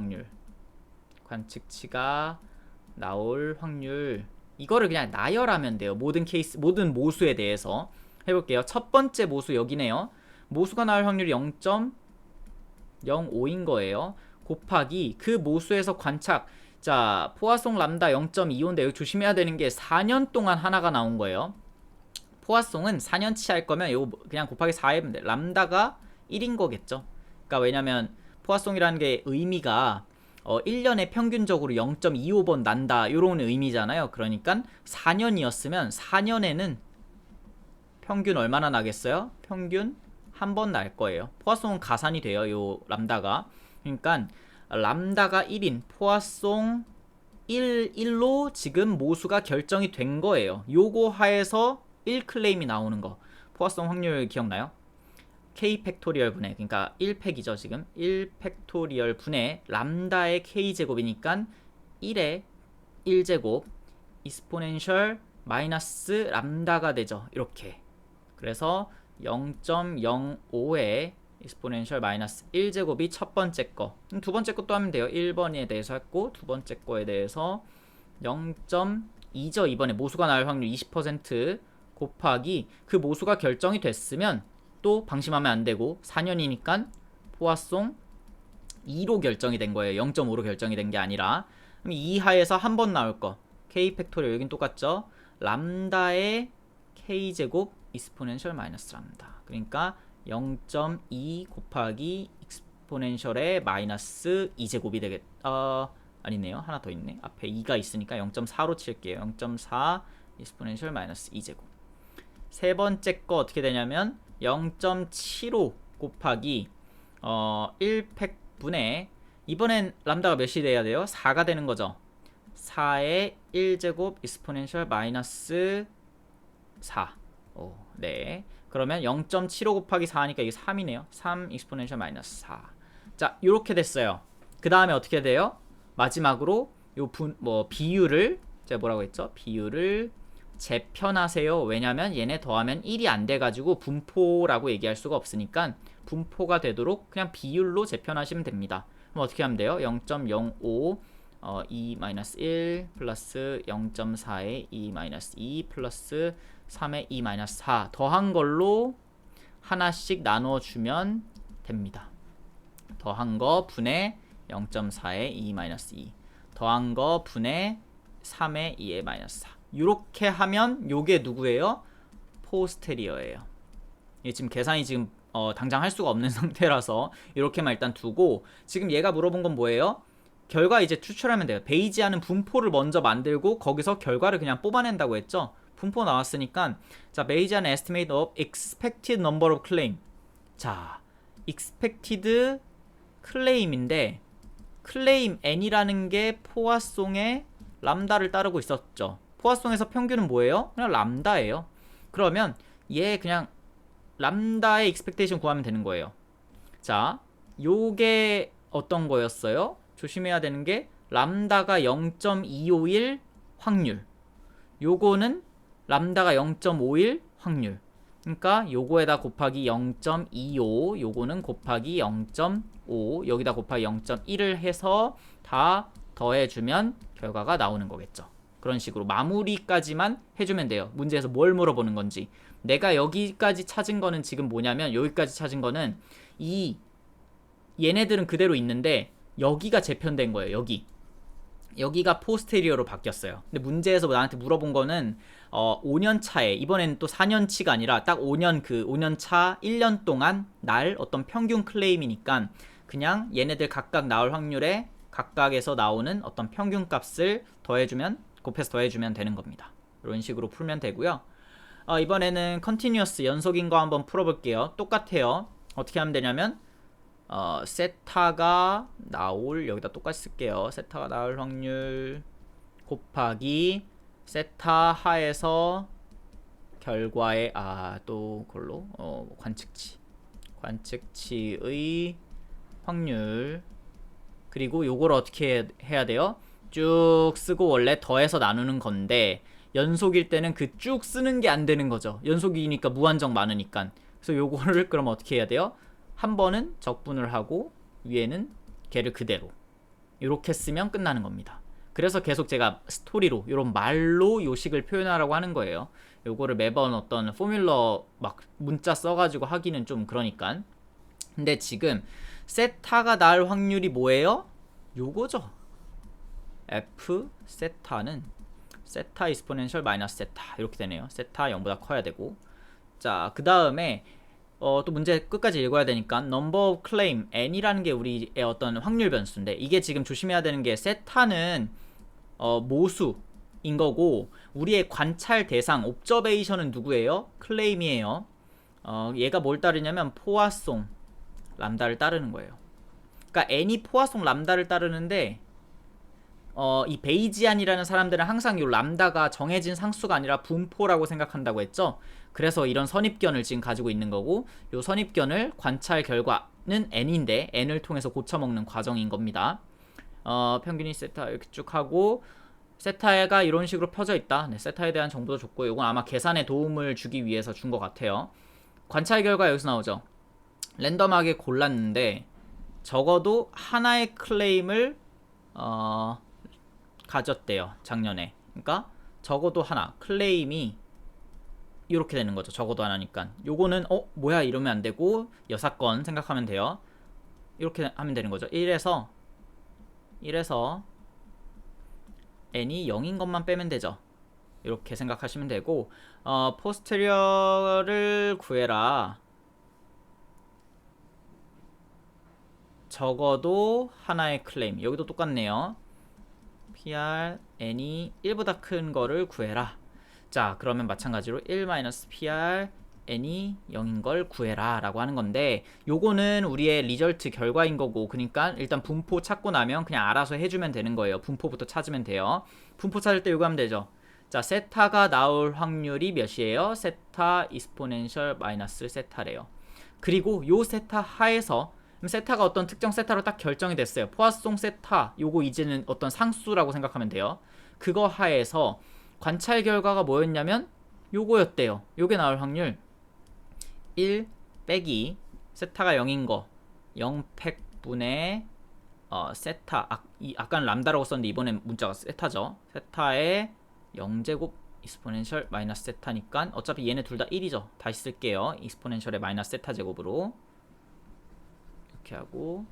확률. 이거를 그냥 나열하면 돼요. 모든 케이스, 모든 모수에 대해서 해볼게요. 첫 번째 모수 여기네요. 모수가 나올 확률이 0.05인 거예요. 곱하기 그 모수에서 관착. 자, 포화송 람다 0.25인데 여기 조심해야 되는 게 4년 동안 하나가 나온 거예요. 포화송은 4년치 할 거면 이거 그냥 곱하기 4에 람다가 1인 거겠죠. 그러니까 왜냐면 포화송이라는 게 의미가 1년에 평균적으로 0.25번 난다 요런 의미잖아요. 그러니까 4년이었으면 4년에는 평균 얼마나 나겠어요? 평균 한 번 날 거예요. 포화송은 가산이 돼요. 요 람다가. 그러니까 람다가 1인 포화송 1로 지금 모수가 결정이 된 거예요. 요거 하에서 1 클레임이 나오는 거. 포화송 확률 기억나요? k 팩토리얼 분의, 그러니까 1팩이죠. 지금 1 팩토리얼 분의 람다의 k제곱이니까 1의 1제곱 이스포넨셜 마이너스 람다가 되죠. 이렇게. 그래서 0.05의 이스포넨셜 마이너스 1제곱이 첫 번째 거. 두 번째 것도 하면 돼요. 1번에 대해서 했고 두 번째 거에 대해서 0.2죠. 이번에 모수가 나올 확률 20% 곱하기 그 모수가 결정이 됐으면 또 방심하면 안 되고 4년이니까 포화송 2로 결정이 된 거예요. 0.5로 결정이 된 게 아니라. 그럼 2 하에서 한 번 나올 거 k 팩토리얼 여긴 똑같죠. 람다의 k제곱 익스포넨셜 마이너스 람다. 그러니까 0.2 곱하기 익스포넨셜의 마이너스 2제곱이 되겠 아니네요. 하나 더 있네. 앞에 2가 있으니까 0.4로 칠게요. 0.4 익스포넨셜 마이너스 2제곱. 세 번째 거 어떻게 되냐면 0.75 곱하기 1팩분의 이번엔 람다가 몇이 돼야 돼요? 4가 되는 거죠. 4의 1제곱 익스포넨셜 마이너스 4. 네. 그러면 0.75 곱하기 4니까 이게 3이네요. 3 익스포넨셜 마이너스 4. 자, 이렇게 됐어요. 그 다음에 어떻게 돼요? 마지막으로 요 비율을 제가 뭐라고 했죠? 비율을 재편하세요. 왜냐면 얘네 더하면 1이 안 돼가지고 분포라고 얘기할 수가 없으니까 분포가 되도록 그냥 비율로 재편하시면 됩니다. 그럼 어떻게 하면 돼요? 0.05 2-1 플러스 0.4의 2-2 플러스 3의 2-4 더한 걸로 하나씩 나눠주면 됩니다. 더한 거 분의 0.4의 2-2 더한 거 분의 3의 2의 4 이렇게 하면 요게 누구예요? 포스테리어예요. 이게 지금 계산이 지금 당장 할 수가 없는 상태라서 이렇게만 일단 두고 지금 얘가 물어본 건 뭐예요? 결과 이제 추출하면 돼요. 베이지아는 분포를 먼저 만들고 거기서 결과를 그냥 뽑아낸다고 했죠. 분포 나왔으니까 자 베이지아는 estimate of expected number of claim. 자 expected claim인데 클레임 n이라는 게 포화송의 람다를 따르고 있었죠. 포화송에서 평균은 뭐예요? 그냥 람다예요. 그러면 얘 그냥 람다의 expectation 구하면 되는 거예요. 자 요게 어떤 거였어요? 조심해야 되는 게 람다가 0.251 확률, 요거는 람다가 0.51 확률. 그러니까 요거에다 곱하기 0.25, 요거는 곱하기 0.5, 여기다 곱하기 0.1을 해서 다 더해주면 결과가 나오는 거겠죠. 그런 식으로 마무리까지만 해주면 돼요. 문제에서 뭘 물어보는 건지. 내가 여기까지 찾은 거는 지금 뭐냐면 여기까지 찾은 거는 얘네들은 그대로 있는데 여기가 재편된 거예요. 여기가 포스테리어로 바뀌었어요. 근데 문제에서 나한테 물어본 거는 5년 차에 이번엔 또 4년치가 아니라 딱 5년 차 1년 동안 날 어떤 평균 클레임이니까 그냥 얘네들 각각 나올 확률에 각각에서 나오는 어떤 평균 값을 곱해서 더해주면 되는 겁니다. 이런 식으로 풀면 되고요. 이번에는 컨티뉴어스 연속인 거 한번 풀어볼게요. 똑같아요. 어떻게 하면 되냐면 세타가 나올 여기다 똑같이 쓸게요. 세타가 나올 확률 곱하기 세타 하에서 결과의 또 그걸로 관측치의 확률 그리고 요걸 어떻게 해야 돼요? 쭉 쓰고 원래 더해서 나누는 건데 연속일 때는 그 쭉 쓰는 게 안 되는 거죠. 연속이니까 무한정 많으니까. 그래서 요거를 그럼 어떻게 해야 돼요? 한 번은 적분을 하고 위에는 걔를 그대로 이렇게 쓰면 끝나는 겁니다. 그래서 계속 제가 스토리로 이런 말로 요식을 표현하라고 하는 거예요. 요거를 매번 어떤 포뮬러 막 문자 써가지고 하기는 좀 그러니까. 근데 지금 세타가 나올 확률이 뭐예요? 요거죠. F 세타는 세타 익스포넨셜 마이너스 세타 이렇게 되네요. 세타 0보다 커야 되고. 자, 그 다음에 또 문제 끝까지 읽어야 되니까 number of claim n이라는 게 우리의 어떤 확률 변수인데 이게 지금 조심해야 되는 게 세타는 모수인 거고 우리의 관찰 대상 옵저베이션은 누구예요? 클레임이에요. 얘가 뭘 따르냐면 포화송 람다를 따르는 거예요. 그러니까 n이 포화송 람다를 따르는데 이 베이지안이라는 사람들은 항상 이 람다가 정해진 상수가 아니라 분포라고 생각한다고 했죠. 그래서 이런 선입견을 지금 가지고 있는 거고 이 선입견을 관찰 결과는 n인데 n을 통해서 고쳐먹는 과정인 겁니다. 평균이 세타 이렇게 쭉 하고 세타가 이런 식으로 펴져 있다. 네, 세타에 대한 정보도 줬고 이건 아마 계산에 도움을 주기 위해서 준 것 같아요. 관찰 결과 여기서 나오죠. 랜덤하게 골랐는데 적어도 하나의 클레임을 가졌대요. 작년에. 그러니까 적어도 하나 클레임이 이렇게 되는 거죠. 적어도 하나니까. 요거는 뭐야 이러면 안 되고 여사건 생각하면 돼요. 이렇게 하면 되는 거죠. 1에서 n이 0인 것만 빼면 되죠. 이렇게 생각하시면 되고, 포스테리어를 구해라. 적어도 하나의 클레임. 여기도 똑같네요. PR n이 1보다 큰 거를 구해라. 자, 그러면 마찬가지로 1-PR n이 0인 걸 구해라 라고 하는 건데, 요거는 우리의 리절트 결과인 거고, 그러니까 일단 분포 찾고 나면 그냥 알아서 해주면 되는 거예요. 분포부터 찾으면 돼요. 분포 찾을 때 요거 하면 되죠. 자, 세타가 나올 확률이 몇이에요? 세타 이스포넨셜 마이너스 세타래요. 그리고 요 세타 하에서 세타가 어떤 특정 세타로 딱 결정이 됐어요. 포화송 세타, 요거 이제는 어떤 상수라고 생각하면 돼요. 그거 하에서 관찰 결과가 뭐였냐면 요거였대요. 요게 나올 확률 1 빼기 세타가 0인 거 0팩분의 세타, 아까는 람다라고 썼는데 이번엔 문자가 세타죠. 세타의 0제곱 이스포넨셜 마이너스 세타니까 어차피 얘네 둘 다 1이죠. 다시 쓸게요. 이스포넨셜의 마이너스 세타 제곱으로 이렇게 하고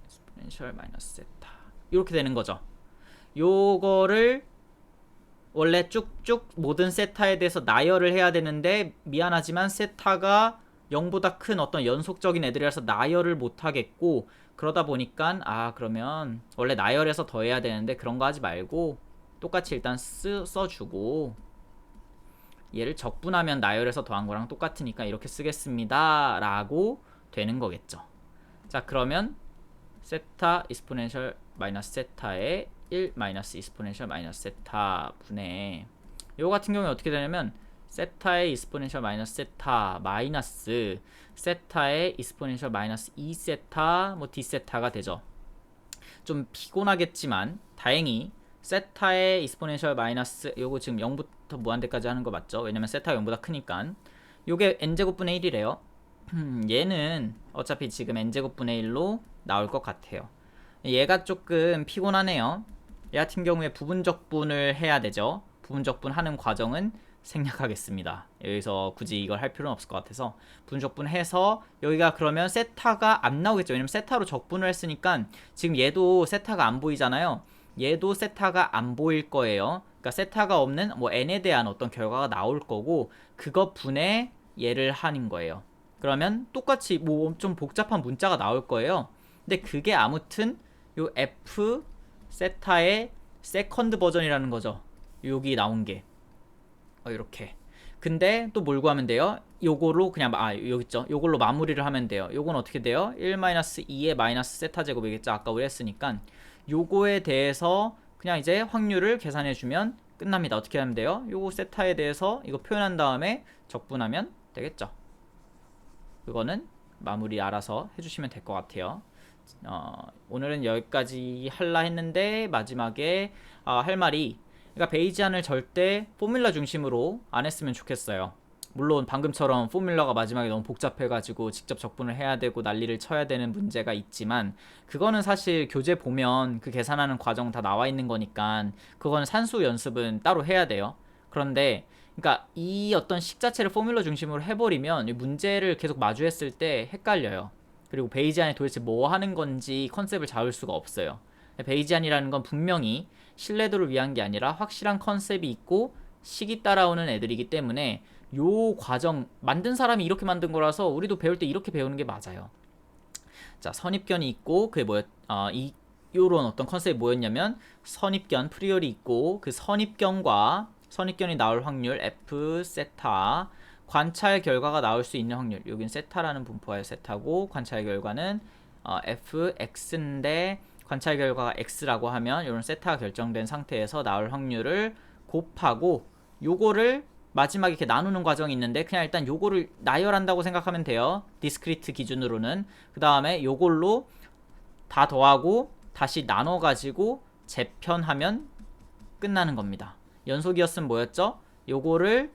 이스포넨셜 마이너스 세타 이렇게 되는 거죠. 요거를 원래 쭉쭉 모든 세타에 대해서 나열을 해야 되는데, 미안하지만 세타가 0보다 큰 어떤 연속적인 애들이라서 나열을 못 하겠고, 그러다 보니까 그러면 원래 나열해서 더해야 되는데 그런 거 하지 말고 똑같이 일단 써주고, 얘를 적분하면 나열해서 더한 거랑 똑같으니까 이렇게 쓰겠습니다 라고 되는 거겠죠. 자, 그러면 세타 이스포넨셜 마이너스 세타의 1 마이너스 이스포넨셜 마이너스 세타 분의 요거 같은 경우에 어떻게 되냐면 세타의 이스포넨셜 마이너스 세타 마이너스 세타의 이스포넨셜 마이너스 2세타 뭐 d세타가 되죠. 좀 피곤하겠지만 다행히 세타의 이스포넨셜 마이너스 요거 지금 0부터 무한대까지 하는 거 맞죠? 왜냐면 세타가 0보다 크니까 요게 n제곱분의 1이래요. 얘는 어차피 지금 n제곱분의 1로 나올 것 같아요. 얘가 조금 피곤하네요. 얘 같은 경우에 부분적분을 해야 되죠. 부분적분 하는 과정은 생략하겠습니다. 여기서 굳이 이걸 할 필요는 없을 것 같아서 부분적분 해서 여기가 그러면 세타가 안 나오겠죠. 왜냐면 세타로 적분을 했으니까 지금 얘도 세타가 안 보이잖아요. 얘도 세타가 안 보일 거예요. 그러니까 세타가 없는 뭐 n에 대한 어떤 결과가 나올 거고, 그거 분해 얘를 하는 거예요. 그러면 똑같이 뭐 좀 복잡한 문자가 나올 거예요. 근데 그게 아무튼 요 f 세타의 세컨드 버전이라는 거죠. 여기 나온 게 이렇게. 근데 또 뭘 구하면 돼요? 요거로 그냥 여기 있죠. 요걸로 마무리를 하면 돼요. 요건 어떻게 돼요? 1-2의 마이너스 세타 제곱이겠죠. 아까 우리 했으니까 요거에 대해서 그냥 이제 확률을 계산해 주면 끝납니다. 어떻게 하면 돼요? 요거 세타에 대해서 이거 표현한 다음에 적분하면 되겠죠. 그거는 마무리 알아서 해주시면 될 것 같아요. 오늘은 여기까지 할라 했는데 마지막에 할 말이, 그러니까 베이지안을 절대 포뮬러 중심으로 안 했으면 좋겠어요. 물론 방금처럼 포뮬러가 마지막에 너무 복잡해가지고 직접 적분을 해야 되고 난리를 쳐야 되는 문제가 있지만, 그거는 사실 교재 보면 그 계산하는 과정 다 나와 있는 거니까 그거는 산수 연습은 따로 해야 돼요. 그런데 그러니까 이 어떤 식 자체를 포뮬러 중심으로 해버리면 이 문제를 계속 마주했을 때 헷갈려요. 그리고 베이지안이 도대체 뭐 하는 건지 컨셉을 잡을 수가 없어요. 베이지안이라는 건 분명히 신뢰도를 위한 게 아니라 확실한 컨셉이 있고 식이 따라오는 애들이기 때문에 요 과정 만든 사람이 이렇게 만든 거라서 우리도 배울 때 이렇게 배우는 게 맞아요. 자, 선입견이 있고 그게 요런 어떤 컨셉이 뭐였냐면 선입견 프리얼이 있고, 그 선입견이 나올 확률 f 세타, 관찰 결과가 나올 수 있는 확률, 여긴 세타라는 분포의 세타고 관찰 결과는 fx인데 관찰 결과가 x라고 하면 이런 세타가 결정된 상태에서 나올 확률을 곱하고, 요거를 마지막에 이렇게 나누는 과정이 있는데 그냥 일단 요거를 나열한다고 생각하면 돼요. 디스크리트 기준으로는. 그 다음에 요걸로 다 더하고 다시 나눠가지고 재편하면 끝나는 겁니다. 연속이었으면 뭐였죠? 요거를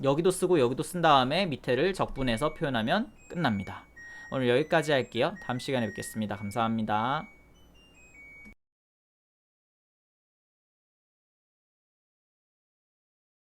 여기도 쓰고 여기도 쓴 다음에 밑에를 적분해서 표현하면 끝납니다. 오늘 여기까지 할게요. 다음 시간에 뵙겠습니다. 감사합니다.